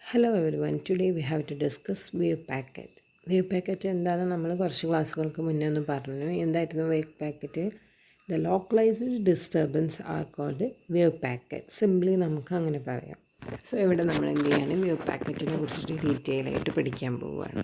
Hello everyone. Today we have to discuss wave packet. Wave packet എന്താണെന്ന് നമ്മൾ കുറച്ച് ക്ലാസ്സുകൾക്ക് മുന്നേ ഒന്ന് പറഞ്ഞു. എന്തായിരുന്നു wave packet? The localized disturbance are called wave packet. Simply നമുക്ക് അങ്ങനെ പറയാം. സോ ഇവിടെ നമ്മൾ എന്ത് ചെയ്യാണ് വേവ് പാക്കറ്റിനെ കുറിച്ചിട്ട് ഡീറ്റെയിൽ ആയിട്ട് പഠിക്കാൻ പോവുകയാണ്.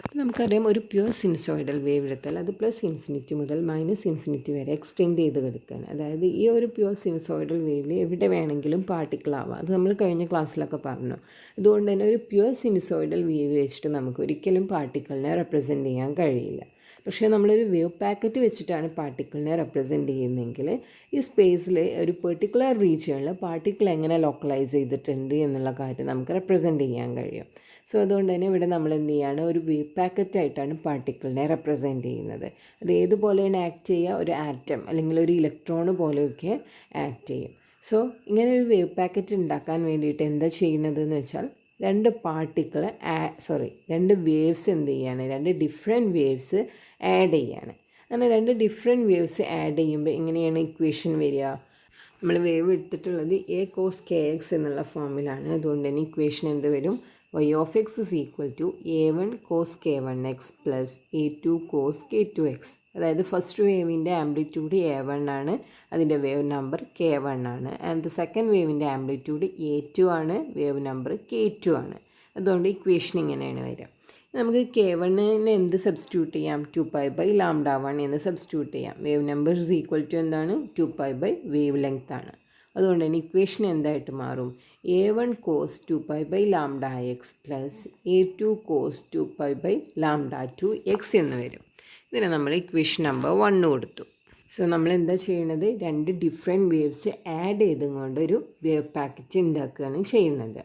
അപ്പോൾ നമുക്കറിയാം ഒരു പ്യുവർ സിനുസോയിഡൽ വേവ് എടുത്താൽ അത് പ്ലസ് ഇൻഫിനിറ്റി മുതൽ മൈനസ് ഇൻഫിനിറ്റി വരെ എക്സ്റ്റെൻഡ് ചെയ്ത് കിടക്കുകയാണ്. അതായത് ഈ ഒരു പ്യുവർ സിനുസോയിഡൽ വേവിൽ എവിടെ വേണമെങ്കിലും പാർട്ടിക്കിൾ ആവാം. അത് നമ്മൾ കഴിഞ്ഞ ക്ലാസ്സിലൊക്കെ പറഞ്ഞു. അതുകൊണ്ട് തന്നെ ഒരു പ്യുവർ സിനുസോയിഡൽ വേവ് വെച്ചിട്ട് നമുക്ക് ഒരിക്കലും പാർട്ടിക്കിളിനെ റെപ്രസെൻറ്റ് ചെയ്യാൻ കഴിയില്ല. പക്ഷേ നമ്മളൊരു വേവ് പാക്കറ്റ് വെച്ചിട്ടാണ് പാർട്ടിക്കിളിനെ റെപ്രസെൻറ്റ് ചെയ്യുന്നതെങ്കിൽ ഈ സ്പേസിൽ ഒരു പെർട്ടിക്കുലർ റീജിയണിൽ പാർട്ടിക്കിൾ എങ്ങനെ ലോക്കലൈസ് ചെയ്തിട്ടുണ്ട് എന്നുള്ള കാര്യം നമുക്ക് റെപ്രസെൻറ്റ് ചെയ്യാൻ കഴിയും. സോ അതുകൊണ്ട് തന്നെ ഇവിടെ നമ്മൾ എന്ത് ചെയ്യുകയാണ്, ഒരു വേവ് പാക്കറ്റായിട്ടാണ് പാർട്ടിക്കിളിനെ റെപ്രസെൻറ്റ് ചെയ്യുന്നത്. അത് ഏതുപോലെയാണ് ആക്ട് ചെയ്യുക, ഒരു ആറ്റം അല്ലെങ്കിൽ ഒരു ഇലക്ട്രോൺ പോലെയൊക്കെ ആക്ട് ചെയ്യും. സോ ഇങ്ങനെ ഒരു വേവ് പാക്കറ്റ് ഉണ്ടാക്കാൻ വേണ്ടിയിട്ട് എന്താ ചെയ്യുന്നത് എന്ന് വെച്ചാൽ രണ്ട് വേവ്സ് എന്ത് ചെയ്യാണ്, രണ്ട് ഡിഫറെൻറ്റ് വേവ്സ് ആഡ് ചെയ്യാണ്. അങ്ങനെ രണ്ട് ഡിഫറെൻറ്റ് വേവ്സ് ആഡ് ചെയ്യുമ്പോൾ എങ്ങനെയാണ് ഇക്വേഷൻ വരിക? നമ്മൾ വേവ് എടുത്തിട്ടുള്ളത് എ കോസ് കെ എക്സ് എന്നുള്ള ഫോമിലാണ്. അതുകൊണ്ട് തന്നെ ഇക്വേഷൻ എന്ത് വരും? y of x is equal to a1 cos k1x plus a2 cos k2x. അതായത് ഫസ്റ്റ് വേവിൻ്റെ ആംപ്ലിറ്റ്യൂഡ് a1 ആണ്, അതിൻ്റെ വേവ് നമ്പർ k1 ആണ്. ആൻഡ് ദ സെക്കൻഡ് വേവിൻ്റെ ആംപ്ലിറ്റ്യൂഡ് a2 ആണ്, വേവ് നമ്പർ k2 ആണ്. അതുകൊണ്ട് ഇക്വേഷൻ ഇങ്ങനെയാണ് വരിക. നമുക്ക് k1നെ എന്ത് സബ്സ്റ്റിറ്റ്യൂട്ട് ചെയ്യാം? 2π/λ1 എന്ന് സബ്സ്റ്റിറ്റ്യൂട്ട് ചെയ്യാം. Wave number is equal to എന്താണ്? 2π വേവ് ലെങ്ത് ആണ്. അതുകൊണ്ട് തന്നെ ഇക്വേഷൻ എന്തായിട്ട് മാറും? a1 cos 2π/λx plus a2 cos 2π/λ2x എന്ന് വരും. ഇതിനെ നമ്മൾ ഇക്വേഷൻ നമ്പർ 1 കൊടുത്തു. സോ നമ്മൾ എന്താ ചെയ്യണത്? രണ്ട് ഡിഫറെൻറ്റ് വേവ്സ് ആഡ് ചെയ്തുകൊണ്ട് ഒരു വേവ് പാക്കറ്റ് ഉണ്ടാക്കുകയാണ് ചെയ്യുന്നത്.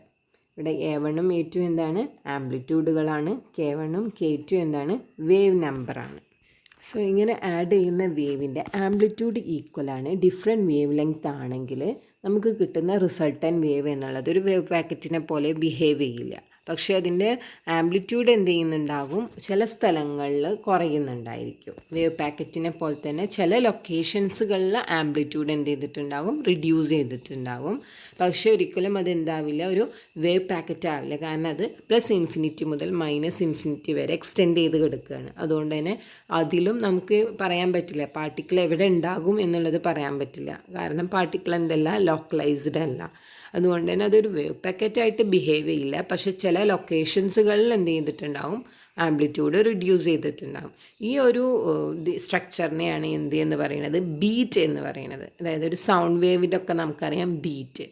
ഇവിടെ a1ഉം a2 എന്താണ്? ആംപ്ലിറ്റ്യൂഡുകളാണ്. k1ഉം k2 എന്താണ്? വേവ് നമ്പറാണ്. സോ ഇങ്ങനെ ആഡ് ചെയ്യുന്ന വേവിൻ്റെ ആംപ്ലിറ്റ്യൂഡ് ഈക്വലാണ്. ഡിഫറെൻറ്റ് വേവ് ലെങ്ത് ആണെങ്കിൽ നമുക്ക് കിട്ടുന്ന റിസൾട്ടൻറ്റ് വേവ് എന്നുള്ളത് ഒരു വേവ് പാക്കറ്റിനെ പോലെ ബിഹേവ് ചെയ്യില്ല. പക്ഷേ അതിൻ്റെ ആംപ്ലിറ്റ്യൂഡ് എന്ത് ചെയ്യുന്നുണ്ടാകും? ചില സ്ഥലങ്ങളിൽ കുറയുന്നുണ്ടായിരിക്കും. വേവ് പാക്കറ്റിനെ പോലെ തന്നെ ചില ലൊക്കേഷൻസുകളിൽ ആംപ്ലിറ്റ്യൂഡ് എന്ത് ചെയ്തിട്ടുണ്ടാകും? റിഡ്യൂസ് ചെയ്തിട്ടുണ്ടാകും. പക്ഷേ ഒരിക്കലും അതെന്താവില്ല, ഒരു വേവ് പാക്കറ്റ് ആവില്ല. കാരണം അത് പ്ലസ് ഇൻഫിനിറ്റി മുതൽ മൈനസ് ഇൻഫിനിറ്റി വരെ എക്സ്റ്റെൻഡ് ചെയ്ത് കിടക്കുകയാണ്. അതുകൊണ്ട് തന്നെ അതിലും നമുക്ക് പറയാൻ പറ്റില്ല പാർട്ടിക്കിൾ എവിടെ ഉണ്ടാകും എന്നുള്ളത് പറയാൻ പറ്റില്ല. കാരണം പാർട്ടിക്കിൾ എന്തല്ല, ലോക്കലൈസ്ഡ് അല്ല. അതുകൊണ്ട് തന്നെ അതൊരു വേവ് പാക്കറ്റായിട്ട് ബിഹേവ് ചെയ്യില്ല. പക്ഷേ ചില ലൊക്കേഷൻസുകളിൽ എന്ത് ചെയ്തിട്ടുണ്ടാകും? ആംപ്ലിറ്റ്യൂഡ് റിഡ്യൂസ് ചെയ്തിട്ടുണ്ടാകും. ഈ ഒരു സ്ട്രക്ചറിനെയാണ് എന്ത് എന്ന് പറയുന്നത്? ബീറ്റ് എന്ന് പറയുന്നത്. അതായത് ഒരു സൗണ്ട് വേവിൻ്റെ ഒക്കെ നമുക്കറിയാം ബീറ്റ്.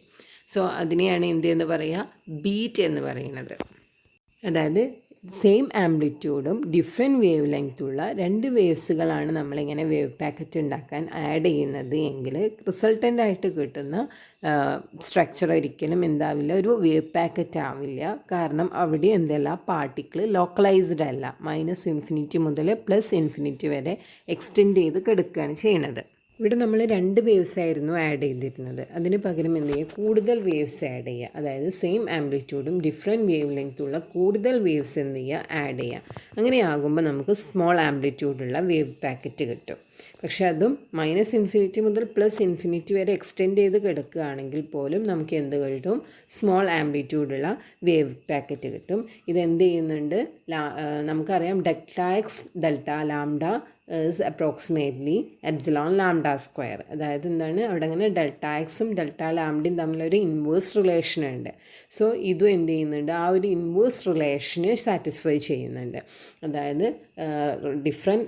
സോ അതിനെയാണ് എന്ത് എന്ന് പറയുക? ബീറ്റ് എന്ന് പറയുന്നത്. അതായത് സെയിം ആംപ്ലിറ്റ്യൂഡും ഡിഫറെൻറ്റ് വേവ് ലെങ്ത്തുള്ള രണ്ട് വേവ്സുകളാണ് നമ്മളിങ്ങനെ വേവ് പാക്കറ്റ് ഉണ്ടാക്കാൻ ആഡ് ചെയ്യുന്നത് എങ്കിൽ റിസൾട്ടൻ്റായിട്ട് കിട്ടുന്ന സ്ട്രക്ചർ ഒരിക്കലും എന്താവില്ല, ഒരു വേവ് പാക്കറ്റ് ആവില്ല. കാരണം അവിടെ എന്തല്ല, പാർട്ടിക്കിൾ ലോക്കലൈസ്ഡ് അല്ല. മൈനസ് ഇൻഫിനിറ്റി മുതൽ പ്ലസ് ഇൻഫിനിറ്റി വരെ എക്സ്റ്റെൻഡ് ചെയ്ത് കിടക്കുകയാണ് ചെയ്യണത്. ഇവിടെ നമ്മൾ രണ്ട് വേവ്സ് ആയിരുന്നു ആഡ് ചെയ്തിരുന്നത്. അതിന് പകരം എന്ത് ചെയ്യുക? കൂടുതൽ വേവ്സ് ആഡ് ചെയ്യുക. അതായത് സെയിം ആംപ്ലിറ്റ്യൂഡും ഡിഫറെൻറ്റ് വേവ് ലെങ്ത്തുള്ള കൂടുതൽ വേവ്സ് എന്ത് ചെയ്യുക? ആഡ് ചെയ്യുക. അങ്ങനെയാകുമ്പോൾ നമുക്ക് സ്മോൾ ആംപ്ലിറ്റ്യൂഡുള്ള വേവ് പാക്കറ്റ് കിട്ടും. പക്ഷെ അതും മൈനസ് ഇൻഫിനിറ്റി മുതൽ പ്ലസ് ഇൻഫിനിറ്റി വരെ എക്സ്റ്റെൻഡ് ചെയ്ത് കിടക്കുകയാണെങ്കിൽ പോലും നമുക്ക് എന്ത് കിട്ടും? സ്മോൾ ആംപ്ലിറ്റ്യൂഡുള്ള വേവ് പാക്കറ്റ് കിട്ടും. ഇതെന്ത് ചെയ്യുന്നുണ്ട്? നമുക്കറിയാം delta lambda is approximately epsilon lambda square. അതായത് എന്താണ്, അവിടെ അങ്ങനെ ഡെൽറ്റ എക്സും ഡെൽറ്റ ലാംഡയും തമ്മിലൊരു ഇൻവേഴ്സ് റിലേഷൻ ഉണ്ട്. സോ ഇതും എന്ത് ചെയ്യുന്നുണ്ട്? ആ ഒരു ഇൻവേഴ്സ് റിലേഷന് സാറ്റിസ്ഫൈ ചെയ്യുന്നുണ്ട്. അതായത്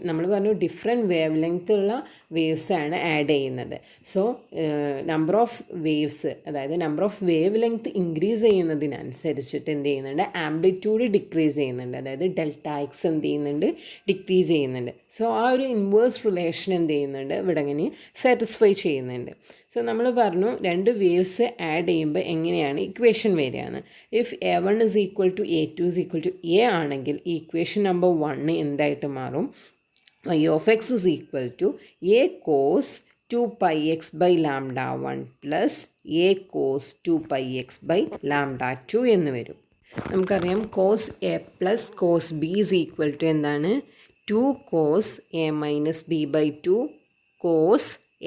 നമ്മൾ പറഞ്ഞു ഡിഫറെൻറ്റ് വേവ് ലെങ്ത്തുള്ള വേവ്സാണ് ആഡ് ചെയ്യുന്നത്. സോ നമ്പർ ഓഫ് വേവ്സ്, അതായത് number of wavelength increase ചെയ്യുന്നതിനനുസരിച്ചിട്ട് എന്ത് ചെയ്യുന്നുണ്ട്? ആംപ്ലിറ്റ്യൂഡ് ഡിക്രീസ് ചെയ്യുന്നുണ്ട്. അതായത് ഡെൽറ്റ എക്സ് എന്ത് ചെയ്യുന്നുണ്ട്? ഡിക്രീസ് ചെയ്യുന്നുണ്ട്. സോ ആ ഒരു ഇൻവേഴ്സ് റിലേഷൻ എന്ത് ചെയ്യുന്നുണ്ട്? ഇവിടെ ഇങ്ങനെ സാറ്റിസ്ഫൈ ചെയ്യുന്നുണ്ട്. സോ നമ്മൾ പറഞ്ഞു രണ്ട് വേവ്സ് ആഡ് ചെയ്യുമ്പോൾ എങ്ങനെയാണ് ഇക്വേഷൻ വരികയാണ്. If a1 is equal to a2 is equal to a ആണെങ്കിൽ ഇക്വേഷൻ നമ്പർ 1 എന്തായിട്ട് മാറും? y of x is equal to a cos 2πx/λ1 plus a cos 2πx/λ2 എന്ന് വരും. നമുക്കറിയാം cos A plus cos B is equal to എന്താണ്? 2 cos a minus b/2 cos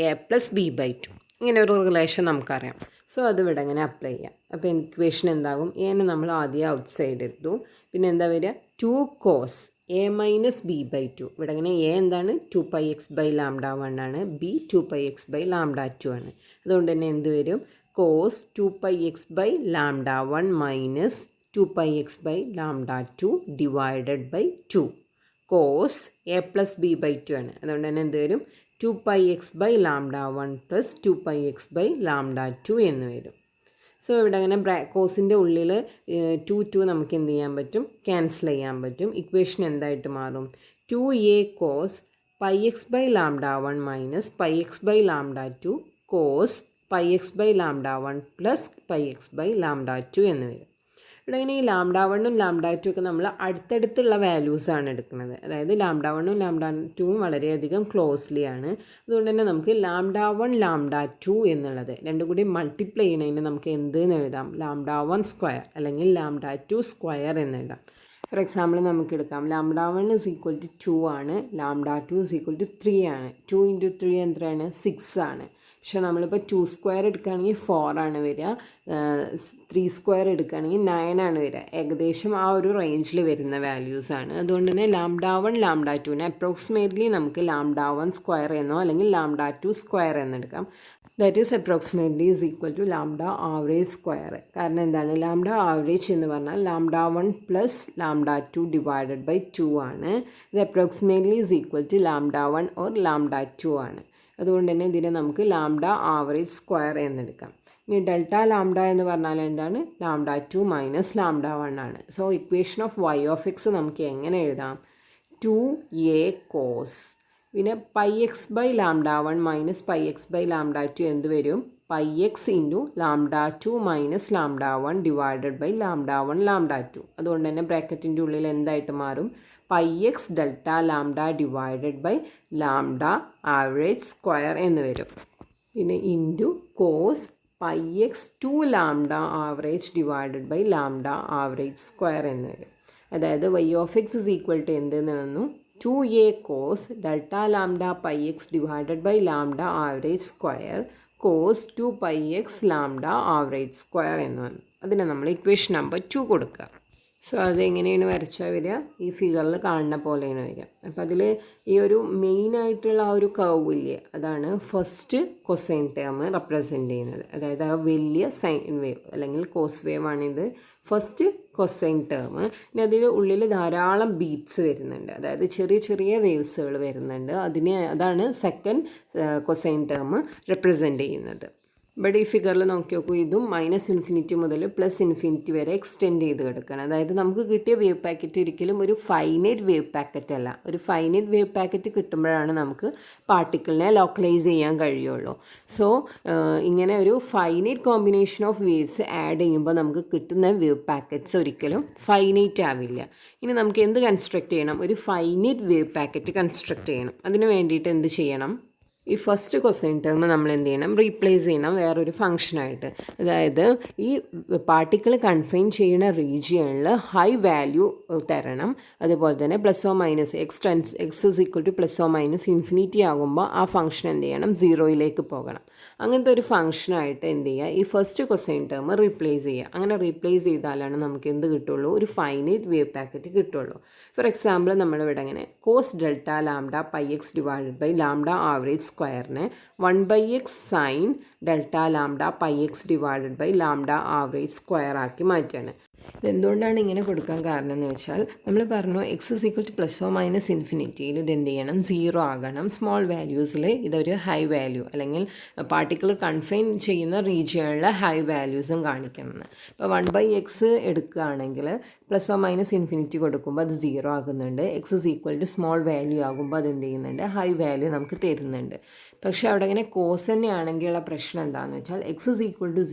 a plus b/2. ഇങ്ങനെ ഒരു relation നമുക്കറിയാം. So അത് ഇവിടെ അങ്ങനെ അപ്ലൈ ചെയ്യാം. അപ്പോൾ ഇക്വേഷൻ എന്താകും? എനെ നമ്മൾ ആദ്യം ഔട്ട് സൈഡ് എടുത്തു. പിന്നെ എന്താ വരിക? 2 cos a minus B by 2. ഇവിടെ അങ്ങനെ എ എന്താണ്? 2πx/λ1 ആണ്. ബി 2πx/λ2 ആണ്. അതുകൊണ്ട് തന്നെ എന്ത് വരും? cos 2πx/λ1 minus 2πx/λ2 divided by 2. cos a plus B by 2 ആണ്. അതുകൊണ്ട് തന്നെ എന്ത് വരും? 2πx/λ1 പ്ലസ് 2πx/λ2 എന്ന് വരും. സോ ഇവിടെ അങ്ങനെ കോസിൻ്റെ ഉള്ളിൽ 2 നമുക്ക് എന്ത് ചെയ്യാൻ പറ്റും? ക്യാൻസൽ ചെയ്യാൻ പറ്റും. ഇക്വേഷൻ എന്തായിട്ട് മാറും? 2a cos πx/λ1 minus πx/λ2 cos πx/λ1 plus πx/λ2 എന്ന് വരും. ഇവിടെ ഇങ്ങനെ ഈ λ1ഉം λ2 ഒക്കെ നമ്മൾ അടുത്തടുത്തുള്ള വാല്യൂസാണ് എടുക്കുന്നത്. അതായത് λ1ഉം λ2ഉം വളരെയധികം ക്ലോസ്ലി ആണ്. അതുകൊണ്ട് തന്നെ നമുക്ക് λ1 λ2 എന്നുള്ളത് രണ്ടും കൂടി മൾട്ടിപ്ലൈ ചെയ്യണതിന് നമുക്ക് എന്തെന്ന് എഴുതാം? λ1 സ്ക്വയർ അല്ലെങ്കിൽ λ2 സ്ക്വയർ എന്നെഴുതാം. ഫോർ എക്സാമ്പിൾ നമുക്ക് എടുക്കാം. λ1 = 2 ആണ്, λ2 = 3 ആണ്. 2 × 3 എത്രയാണ്? 6 ആണ്. പക്ഷേ നമ്മളിപ്പോൾ 2 സ്ക്വയർ എടുക്കുകയാണെങ്കിൽ 4 ആണ് വരിക, 3 സ്ക്വയർ എടുക്കുകയാണെങ്കിൽ 9 ആണ് വരിക. ഏകദേശം ആ ഒരു റേഞ്ചിൽ വരുന്ന വാല്യൂസാണ്. അതുകൊണ്ട് തന്നെ λ1 λ2നെ അപ്രോക്സിമേറ്റ്ലി നമുക്ക് λ1 സ്ക്വയർ എന്നോ അല്ലെങ്കിൽ λ2 സ്ക്വയർ എന്നെടുക്കാം. That is approximately = λ average square. കാരണം എന്താണ്? λ ആവറേജ് എന്ന് പറഞ്ഞാൽ λ1 പ്ലസ് λ2 ഡിവൈഡഡ് ബൈ 2 ആണ്. ഇത് അപ്രോക്സിമേറ്റ്ലി = λ1 ഓർ λ2 ആണ്. അതുകൊണ്ട് തന്നെ ഇതിനെ നമുക്ക് λ ആവറേജ് സ്ക്വയർ എന്നെടുക്കാം. ഇനി ഡെൽറ്റ ലാംഡ എന്ന് പറഞ്ഞാൽ എന്താണ്? λ2 മൈനസ് λ1 ആണ്. സോ ഇക്വേഷൻ ഓഫ് y(x) നമുക്ക് എങ്ങനെ എഴുതാം? 2a cos പിന്നെ πx/λ1 മൈനസ് πx/λ2 എന്ത് വരും? πx into λ2 minus λ1 divided by λ1 λ2. അതുകൊണ്ട് തന്നെ ബ്രാക്കറ്റിൻ്റെ ഉള്ളിൽ എന്തായിട്ട് മാറും? πx delta lambda divided by lambda average square എന്ന് വരും. പിന്നെ into cos πx 2 lambda average divided by lambda average square എന്ന് വരും. അതായത് y(x) = എന്തെന്ന് വന്നു? 2a cos delta lambda πx divided by lambda average square cos 2πx lambda average square എന്ന് വന്നു. അതിനെ നമ്മൾ ഇക്വേഷൻ നമ്പർ 2 കൊടുക്കുക. സോ അതെങ്ങനെയാണ് വരച്ചാൽ വരിക? ഈ ഫിഗറിൽ കാണുന്ന പോലെയാണ് വരിക. അപ്പോൾ അതിൽ ഈ ഒരു മെയിനായിട്ടുള്ള ആ ഒരു കർവ് ഇല്ലേ, അതാണ് ഫസ്റ്റ് കൊസൈൻ ടേം റെപ്രസെൻ്റ് ചെയ്യുന്നത്. അതായത് ആ വലിയ സൈൻ വേവ് അല്ലെങ്കിൽ കോസ് വേവ് ആണിത്, ഫസ്റ്റ് കൊസൈൻ ടേം. ഇനി അതിൻ്റെ ഉള്ളിൽ ധാരാളം ബീറ്റ്സ് വരുന്നുണ്ട്, അതായത് ചെറിയ ചെറിയ വേവ്സുകൾ വരുന്നുണ്ട്. അതാണ് സെക്കൻഡ് കൊസൈൻ ടേം റെപ്രസെൻ്റ് ചെയ്യുന്നത്. ഇവിടെ ഈ ഫിഗറിൽ നോക്കി നോക്കൂ, ഇതും -∞ മുതൽ +∞ വരെ എക്സ്റ്റെൻഡ് ചെയ്ത് കിടക്കുകയാണ്. അതായത് നമുക്ക് കിട്ടിയ വേവ് പാക്കറ്റ് ഒരിക്കലും ഒരു ഫൈനൈറ്റ് വേവ് പാക്കറ്റ് അല്ല. ഒരു ഫൈനൈറ്റ് വേവ് പാക്കറ്റ് കിട്ടുമ്പോഴാണ് നമുക്ക് പാർട്ടിക്കിളിനെ ലോക്കലൈസ് ചെയ്യാൻ കഴിയുള്ളൂ. സോ ഇങ്ങനെ ഒരു finite combination of waves add ചെയ്യുമ്പോൾ നമുക്ക് കിട്ടുന്ന വേവ് പാക്കറ്റ്സ് ഒരിക്കലും ഫൈനൈറ്റ് ആവില്ല. ഇനി നമുക്ക് എന്ത് കൺസ്ട്രക്ട് ചെയ്യണം? ഒരു ഫൈനൈറ്റ് വേവ് പാക്കറ്റ് കൺസ്ട്രക്ട് ചെയ്യണം. അതിന് വേണ്ടിയിട്ട് എന്ത് ചെയ്യണം? ഈ ഫസ്റ്റ് കൊസൈൻ ടേം നമ്മൾ എന്ത് ചെയ്യണം? റീപ്ലേസ് ചെയ്യണം വേറൊരു ഫംഗ്ഷനായിട്ട്. അതായത് ഈ പാർട്ടിക്കിൾ കൺഫൈൻ ചെയ്യുന്ന റീജിയണിൽ ഹൈ വാല്യൂ തരണം. അതുപോലെ തന്നെ x +−∞ ആകുമ്പോൾ ആ ഫംഗ്ഷൻ എന്ത് ചെയ്യണം? 0യിലേക്ക് പോകണം. അങ്ങനത്തെ ഒരു ഫംഗ്ഷനായിട്ട് എന്ത് ചെയ്യുക? ഈ ഫസ്റ്റ് കൊസൈൻ ടേം റീപ്ലേസ് ചെയ്യുക. അങ്ങനെ റീപ്ലേസ് ചെയ്താലാണ് നമുക്ക് എന്ത് കിട്ടുള്ളൂ? ഒരു ഫൈനൈറ്റ് വേവ് പാക്കറ്റ് കിട്ടുള്ളൂ. ഫോർ എക്സാമ്പിൾ നമ്മളിവിടെ അങ്ങനെ cos delta lambda πx divided by lambda average സ്ക്വയറിനെ 1/x sine delta lambda πx divided by lambda average square ആക്കി മാറ്റുകയാണ്. ഇതെന്തുകൊണ്ടാണ് ഇങ്ങനെ കൊടുക്കാൻ കാരണം എന്ന് വെച്ചാൽ നമ്മൾ പറഞ്ഞു x ±∞ ഇത് എന്ത് ചെയ്യണം? 0 ആകണം. സ്മോൾ വാല്യൂസിൽ ഇതൊരു ഹൈ വാല്യൂ അല്ലെങ്കിൽ പാർട്ടിക്കിൾ കൺഫൈൻ ചെയ്യുന്ന റീജിയണിലെ ഹൈ വാല്യൂസും കാണിക്കണം. ഇപ്പോൾ 1/x എടുക്കുകയാണെങ്കിൽ ±∞ കൊടുക്കുമ്പോൾ അത് 0 ആകുന്നുണ്ട്. x സ്മോൾ വാല്യൂ ആകുമ്പോൾ അത് എന്ത് ചെയ്യുന്നുണ്ട്? ഹൈ വാല്യൂ നമുക്ക് തരുന്നുണ്ട്. പക്ഷേ അവിടെ ഇങ്ങനെ കോസ് തന്നെയാണെങ്കിലുള്ള പ്രശ്നം എന്താണെന്ന് വെച്ചാൽ x =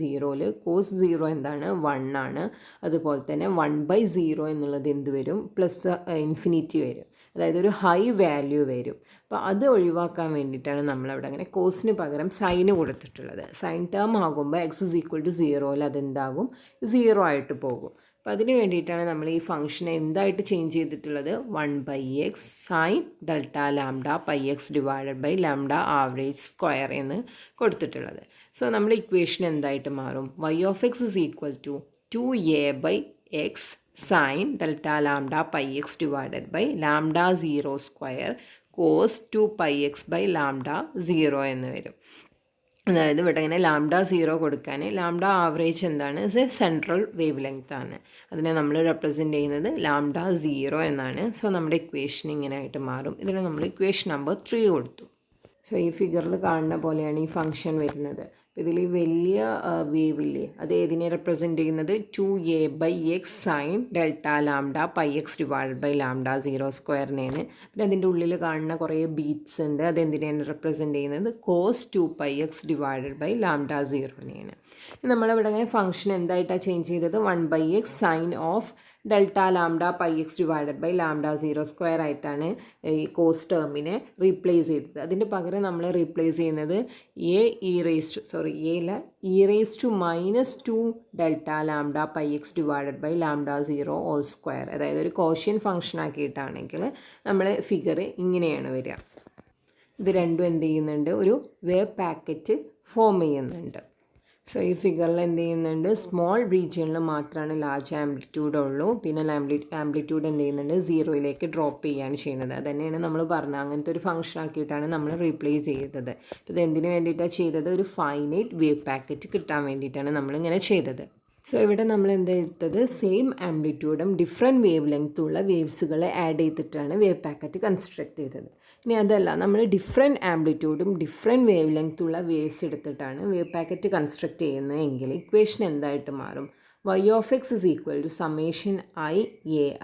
0ൽ കോസ് 0 എന്താണ്? 1 ആണ്. അതുപോലെ തന്നെ 1/0 എന്നുള്ളത് എന്ത് വരും? +∞ വരും. അതായത് ഒരു ഹൈ വാല്യൂ വരും. അപ്പോൾ അത് ഒഴിവാക്കാൻ വേണ്ടിയിട്ടാണ് നമ്മളവിടെ അങ്ങനെ കോസിന് പകരം സൈന് കൊടുത്തിട്ടുള്ളത്. സൈൻ ടേം ആകുമ്പോൾ x = 0ൽ അതെന്താകും? 0 ആയിട്ട് പോകും. അപ്പോൾ അതിന് വേണ്ടിയിട്ടാണ് നമ്മൾ ഈ ഫംഗ്ഷനെ എന്തായിട്ട് ചേഞ്ച് ചെയ്തിട്ടുള്ളത്? 1/x sine delta lambda πx divided by lambda average square എന്ന് കൊടുത്തിട്ടുള്ളത്. സോ നമ്മുടെ ഇക്വേഷൻ എന്തായിട്ട് മാറും? Y of X is equal to 2a/x sine delta lambda pi X divided by lambda 0 square cos 2πx/λ 0 എന്ന് വരും. അതായത് ഇവിടെ ഇങ്ങനെ ലാംഡ 0 കൊടുക്കാൻ ലാംഡ ആവറേജ് എന്താണ്? സെൻട്രൽ വേവ് ലെങ്ത് ആണ്. അതിനെ നമ്മൾ റെപ്രസെൻറ്റ് ചെയ്യുന്നത് ലാംഡ 0 എന്നാണ്. സോ നമ്മുടെ ഇക്വേഷൻ ഇങ്ങനെ ആയിട്ട് മാറും. ഇതിന് നമ്മൾ ഇക്വേഷൻ നമ്പർ 3 കൊടുത്തു. സോ ഈ ഫിഗറിൽ കാണുന്ന പോലെയാണ് ഈ ഫംഗ്ഷൻ വരുന്നത്. ഇതിൽ വലിയ വേവില്ലേ, അത് ഏതിനെ റെപ്രസെൻറ്റ് ചെയ്യുന്നത്? 2a/x sine delta lambda pi x divide by lambda 0 സ്ക്വയറിനെയാണ്. പിന്നെ അതിൻ്റെ ഉള്ളിൽ കാണുന്ന കുറേ ബീറ്റ്സ് ഉണ്ട്, അതെന്തിനെയാണ് റെപ്രസെൻറ്റ് ചെയ്യുന്നത്? Cos 2πx divided by lambda 0നെയാണ്. നമ്മളിവിടെ ഇങ്ങനെ ഫംഗ്ഷൻ എന്തായിട്ടാണ് ചേഞ്ച് ചെയ്തത്? 1/x sine of delta lambda pi X divided by lambda 0 square ആയിട്ടാണ് ഈ കോസ് ടേമിനെ റീപ്ലേസ് ചെയ്തത്. അതിൻ്റെ പകരം നമ്മൾ റീപ്ലേസ് ചെയ്യുന്നത് e⁻²2 delta lambda pi X divided by lambda 0 whole square. അതായത് ഒരു കോഷ്യൻ ഫംഗ്ഷൻ ആക്കിയിട്ടാണെങ്കിൽ നമ്മൾ ഫിഗർ ഇങ്ങനെയാണ് വരിക. ഇത് രണ്ടും എന്ത് ചെയ്യുന്നുണ്ട്? ഒരു വേവ് പാക്കറ്റ് ഫോം ചെയ്യുന്നുണ്ട്. സോ ഈ ഫിഗറിൽ എന്ത് ചെയ്യുന്നുണ്ട്? സ്മോൾ റീജിയണിൽ മാത്രമാണ് ലാർജ് ആംപ്ലിറ്റ്യൂഡ് ഉള്ളൂ. പിന്നെ ആംപ്ലിറ്റ്യൂഡ് എന്ത് ചെയ്യുന്നുണ്ട്? 0യിലേക്ക് ഡ്രോപ്പ് ചെയ്യുകയാണ് ചെയ്യുന്നത്. അത് തന്നെയാണ് നമ്മൾ പറഞ്ഞത്. അങ്ങനത്തെ ഒരു ഫംഗ്ഷൻ ആക്കിയിട്ടാണ് നമ്മൾ റീപ്ലേസ് ചെയ്തത്. ഇത് എന്തിനു വേണ്ടിയിട്ടാണ് ചെയ്തത്? ഒരു ഫൈനൈറ്റ് വേവ് പാക്കറ്റ് കിട്ടാൻ വേണ്ടിയിട്ടാണ് നമ്മളിങ്ങനെ ചെയ്തത്. സോ ഇവിടെ നമ്മൾ എന്താ എടുത്തത്? സെയിം ആംപ്ലിറ്റ്യൂഡും ഡിഫറെൻറ്റ് വേവ് ലെങ്ത്തുള്ള വേവ്സുകളെ ആഡ് ചെയ്തിട്ടാണ് വേവ് പാക്കറ്റ് കൺസ്ട്രക്ട് ചെയ്തത്. ഇനി അതല്ല, നമ്മൾ ഡിഫറെൻറ്റ് ആംപ്ലിറ്റ്യൂഡും ഡിഫറെൻറ്റ് വേവ് ലെങ്ത്തുള്ള വേവ്സ് എടുത്തിട്ടാണ് വേവ് പാക്കറ്റ് കൺസ്ട്രക്ട് ചെയ്യുന്നതെങ്കിൽ ഇക്വേഷൻ എന്തായിട്ട് മാറും? Y of X is equal to summation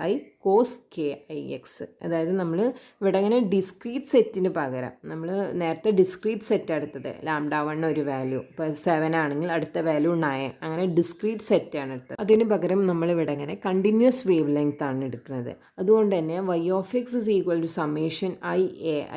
i cos kix. അതായത് നമ്മൾ ഇവിടെ ഇങ്ങനെ ഡിസ്ക്രീറ്റ് സെറ്റിന് പകരം നമ്മൾ നേരത്തെ ഡിസ്ക്രീറ്റ് സെറ്റ് എടുത്തത് ലാംഡ 1 ഒരു വാല്യൂ, ഇപ്പോൾ 7 ആണെങ്കിൽ അടുത്ത വാല്യൂ 9, അങ്ങനെ ഡിസ്ക്രീറ്റ് സെറ്റാണ് എടുത്തത്. അതിന് പകരം നമ്മൾ ഇവിടെ ഇങ്ങനെ കണ്ടിന്യൂസ് വേവ് ലെങ്ത് ആണ് എടുക്കുന്നത്. അതുകൊണ്ട് തന്നെ Y of X is equal to summation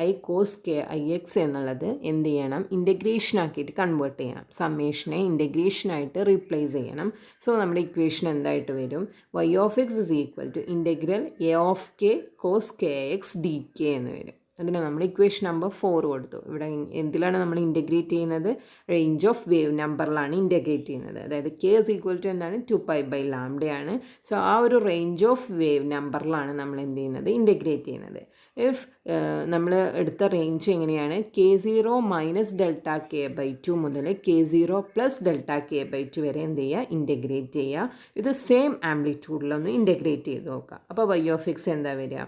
i cos kix എന്നുള്ളത് എന്ത് ചെയ്യണം? ഇൻ്റഗ്രേഷൻ ആക്കിയിട്ട് കൺവേർട്ട് ചെയ്യണം. സമ്മേഷനെ ഇൻ്റഗ്രേഷനായിട്ട് റീപ്ലേസ് ചെയ്യണം. സോ നമ്മുടെ ഇക്വേഷൻ എന്തായിട്ട് വരും? Y of X is equal to integral a of k cos kx dk എന്ന് വരും. അതിന് നമ്മൾ ഇക്വേഷൻ നമ്പർ 4 കൊടുത്തു. ഇവിടെ എന്തിലാണ് നമ്മൾ ഇൻ്റഗ്രേറ്റ് ചെയ്യുന്നത്? റേഞ്ച് ഓഫ് വേവ് നമ്പറിലാണ് ഇൻ്റഗ്രേറ്റ് ചെയ്യുന്നത്. അതായത് k ഇസ് ഈക്വൽ ടു എന്താണ്? 2π/λ ആണ്. സോ ആ ഒരു റേഞ്ച് ഓഫ് വേവ് നമ്പറിലാണ് നമ്മൾ എന്ത് ചെയ്യുന്നത്? ഇൻ്റഗ്രേറ്റ് ചെയ്യുന്നത്. ഇഫ് നമ്മൾ എടുത്ത റേഞ്ച് എങ്ങനെയാണ്? k0 മൈനസ് ഡെൽറ്റ k/2 മുതൽ k0 പ്ലസ് ഡെൽറ്റ k/2 വരെ എന്ത് ചെയ്യുക? ഇൻ്റഗ്രേറ്റ് ചെയ്യുക. ഇത് സെയിം ആംപ്ലിറ്റ്യൂഡിലൊന്ന് ഇൻ്റഗ്രേറ്റ് ചെയ്ത് നോക്കുക. അപ്പോൾ വൈ ഓഫ് എക്സ് എന്താ വരിക?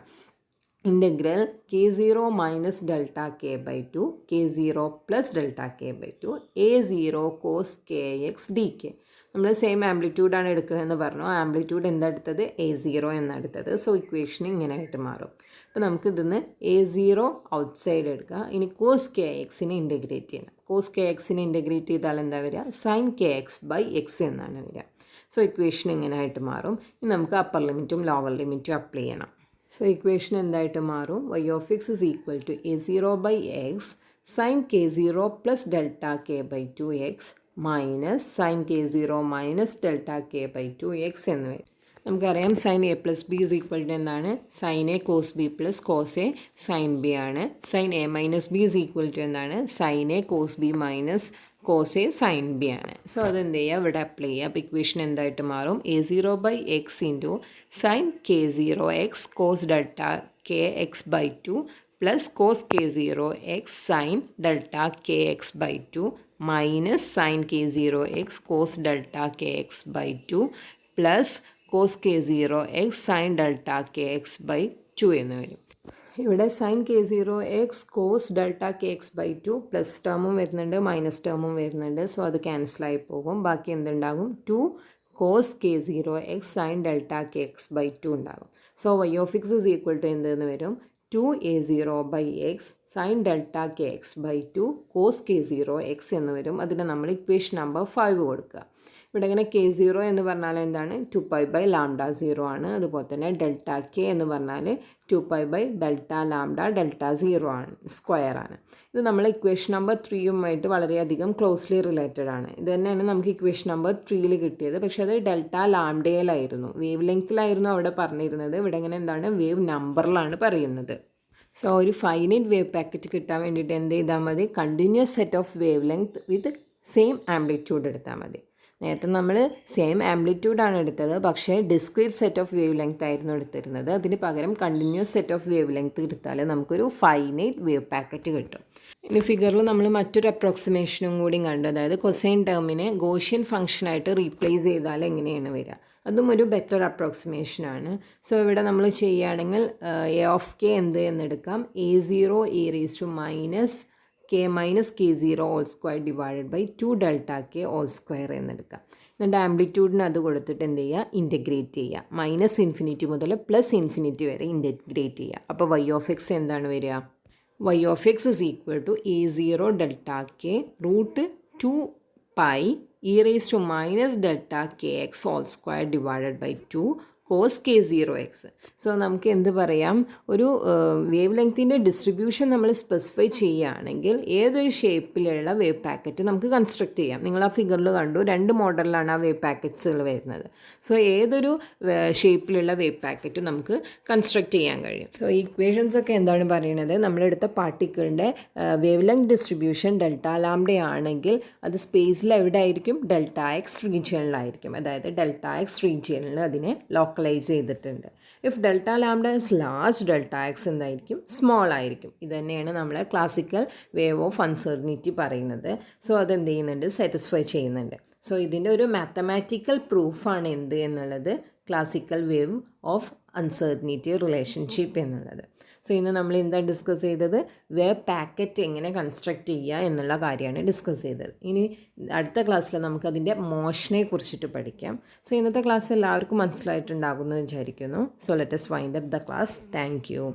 Integral k0 minus delta k/2 k0 plus delta k/2 a0 cos kx dk. നമ്മൾ സെയിം ആംപ്ലിറ്റ്യൂഡാണ് എടുക്കുന്നതെന്ന് പറഞ്ഞു. ആംപ്ലിറ്റ്യൂഡ് എന്താ എടുത്തത്? a0 എന്നാണ് എടുത്തത്. സോ ഇക്വേഷൻ ഇങ്ങനെ ആയിട്ട് മാറും. അപ്പോൾ നമുക്ക് ഇതിന്ന് a0 ഔട്ട്സൈഡ് എടുക്കുക. ഇനി കോസ് kxനെ ഇൻ്റഗ്രേറ്റ് ചെയ്യണം. കോസ് kxനെ ഇൻ്റഗ്രേറ്റ് ചെയ്താൽ എന്താ വരിക? സൈൻ kx/x എന്നാണ് വരിക. സോ ഇക്വേഷൻ ഇങ്ങനെ ആയിട്ട് മാറും. ഇനി നമുക്ക് അപ്പർ ലിമിറ്റും ലോവർ ലിമിറ്റും അപ്ലൈ ചെയ്യണം. സോ ഇക്വേഷൻ എന്തായിട്ട് മാറും? Y of X is equal to a0/x sine k0 plus delta k/2x minus sine k0 minus delta k/2x എന്ന് വരും. നമുക്കറിയാം sine a plus b is equal to എന്താണ്? Sine a cos b plus cos a sine b ആണ്. Sine a minus b is equal to എന്താണ്? Sine a cos b minus cos a sine b ആണ്. So അതെന്ത് ചെയ്യുക? ഇവിടെ apply ചെയ്യുക. അപ്പോൾ equation എന്തായിട്ട് മാറും? a0/x into sine k0x cos delta kx/2 plus cos k0x sine delta kx/2 minus sine k0x cos delta kx/2 plus cos k0x sine delta kx/2 എന്ന് വരും. ഇവിടെ sine k0x cos delta kx/2 plus ടേമും വരുന്നുണ്ട്, minus ടേമും വരുന്നുണ്ട്. So അത് ക്യാൻസലായി പോകും. ബാക്കി എന്തുണ്ടാകും? 2 cos k0x sine delta kx/2 ഉണ്ടാകും. So Y of X is equal to എന്തെന്ന് വരും? 2a0/x sign delta kx/2 cos k0x എന്ന് വരും. അതിന് നമ്മൾ ഇക്വേഷൻ നമ്പർ 5 കൊടുക്കുക. ഇവിടെ ഇങ്ങനെ k0 എന്ന് പറഞ്ഞാൽ എന്താണ്? 2π/λ 0 ആണ്. അതുപോലെ തന്നെ ഡെൽറ്റ k എന്ന് പറഞ്ഞാൽ 2π/λ ഡെൽറ്റ 0 ആണ്, സ്ക്വയർ ആണ്. ഇത് നമ്മൾ ഇക്വേഷൻ നമ്പർ 3യുമായിട്ട് വളരെയധികം ക്ലോസ്ലി റിലേറ്റഡ് ആണ്. ഇത് തന്നെയാണ് നമുക്ക് ഇക്വേഷൻ നമ്പർ 3യിൽ കിട്ടിയത്. പക്ഷേ അത് ഡെൽറ്റ ലാംഡയിലായിരുന്നു, വേവ് ലെങ്ത്തിലായിരുന്നു അവിടെ പറഞ്ഞിരുന്നത്. ഇവിടെ ഇങ്ങനെ എന്താണ്? വേവ് നമ്പറിലാണ് പറയുന്നത്. സോ ഒരു ഫൈനൈറ്റ് വേവ് പാക്കറ്റ് കിട്ടാൻ വേണ്ടിയിട്ട് എന്ത് ചെയ്താൽ മതി? Continuous set of wave length with same amplitude എടുത്താൽ മതി. നേരത്തെ നമ്മൾ സെയിം ആംപ്ലിറ്റ്യൂഡാണ് എടുത്തത്, പക്ഷേ discrete set of wave length ആയിരുന്നു എടുത്തിരുന്നത്. അതിന് പകരം continuous set of wave length എടുത്താൽ നമുക്കൊരു ഫൈനൈറ്റ് വേവ് പാക്കറ്റ് കിട്ടും. ഇനി ഫിഗറിൽ നമ്മൾ മറ്റൊരു അപ്രോക്സിമേഷനും കൂടി കണ്ടു, അതായത് കൊസൈൻ ടേമിനെ ഗോഷ്യൻ ഫംഗ്ഷനായിട്ട് റീപ്ലേസ് ചെയ്താൽ എങ്ങനെയാണ് വരിക. അതും ഒരു ബെറ്റർ അപ്രോക്സിമേഷനാണ്. സോ ഇവിടെ നമ്മൾ ചെയ്യുകയാണെങ്കിൽ എ ഓഫ് കെ എന്ത് എന്നെടുക്കാം, A0 e raised to minus k-k0 all square divided by 2 delta k all square എന്നെടുക്കാം. എന്നിട്ട് ആംപ്ലിറ്റ്യൂഡിന് അത് കൊടുത്തിട്ട് എന്ത് ചെയ്യുക, ഇൻറ്റഗ്രേറ്റ് ചെയ്യുക. -∞ മുതൽ +∞ വരെ ഇൻറ്റഗ്രേറ്റ് ചെയ്യുക. അപ്പോൾ y of x എന്താണ് വരിക, y of x is equal to A0 delta k root 2 pi e raised to minus delta kx all square divided by 2 cos k0x. So നമുക്ക് എന്ത് പറയാം, ഒരു വേവ് ലെങ്ത്തിൻ്റെ ഡിസ്ട്രിബ്യൂഷൻ നമ്മൾ സ്പെസിഫൈ ചെയ്യുകയാണെങ്കിൽ ഏതൊരു ഷേപ്പിലുള്ള വേവ് പാക്കറ്റ് നമുക്ക് കൺസ്ട്രക്ട് ചെയ്യാം. നിങ്ങൾ ആ ഫിഗറിൽ കണ്ടു 2 മോഡലിലാണ് ആ വേവ് പാക്കറ്റ്സുകൾ വരുന്നത്. സോ ഏതൊരു ഷേപ്പിലുള്ള വേവ് പാക്കറ്റ് നമുക്ക് കൺസ്ട്രക്ട് ചെയ്യാൻ കഴിയും. സോ ഇക്വേഷൻസ് ഒക്കെ എന്താണ് പറയുന്നത്, നമ്മളെടുത്ത പാർട്ടിക്കിളിൻ്റെ wavelength distribution delta lambda ആണെങ്കിൽ അത് സ്പേസിൽ എവിടെ ആയിരിക്കും, ഡെൽറ്റ എക്സ് റീജിയനിലായിരിക്കും. അതായത് ഡെൽറ്റ എക്സ് റീജിയനിൽ അതിനെ ലോക്കലൈസ് ചെയ്തിട്ടുണ്ട്. If delta lambda is large, delta X എന്തായിരിക്കും, സ്മോൾ ആയിരിക്കും. ഇത് തന്നെയാണ് നമ്മൾ ക്ലാസിക്കൽ വേവ് ഓഫ് അൺസർട്ടനിറ്റി പറയുന്നത്. സോ അതെന്ത് ചെയ്യുന്നുണ്ട്, സാറ്റിസ്ഫൈ ചെയ്യുന്നുണ്ട്. സോ ഇതിൻ്റെ ഒരു മാത്തമാറ്റിക്കൽ പ്രൂഫാണ് എന്ത് എന്നുള്ളത്, classical wave of uncertainty relationship എന്നുള്ളത്. സോ ഇന്ന് നമ്മൾ എന്താ ഡിസ്കസ് ചെയ്തത്, വേവ് പാക്കറ്റ് എങ്ങനെ കൺസ്ട്രക്റ്റ് ചെയ്യുക എന്നുള്ള കാര്യമാണ് ഡിസ്കസ് ചെയ്തത്. ഇനി അടുത്ത ക്ലാസ്സിൽ നമുക്കതിൻ്റെ മോഷനെ കുറിച്ചിട്ട് പഠിക്കാം. സോ ഇന്നത്തെ ക്ലാസ് എല്ലാവർക്കും മനസ്സിലായിട്ടുണ്ടാകുമെന്ന് വിചാരിക്കുന്നു. So let us wind up the class. Thank you.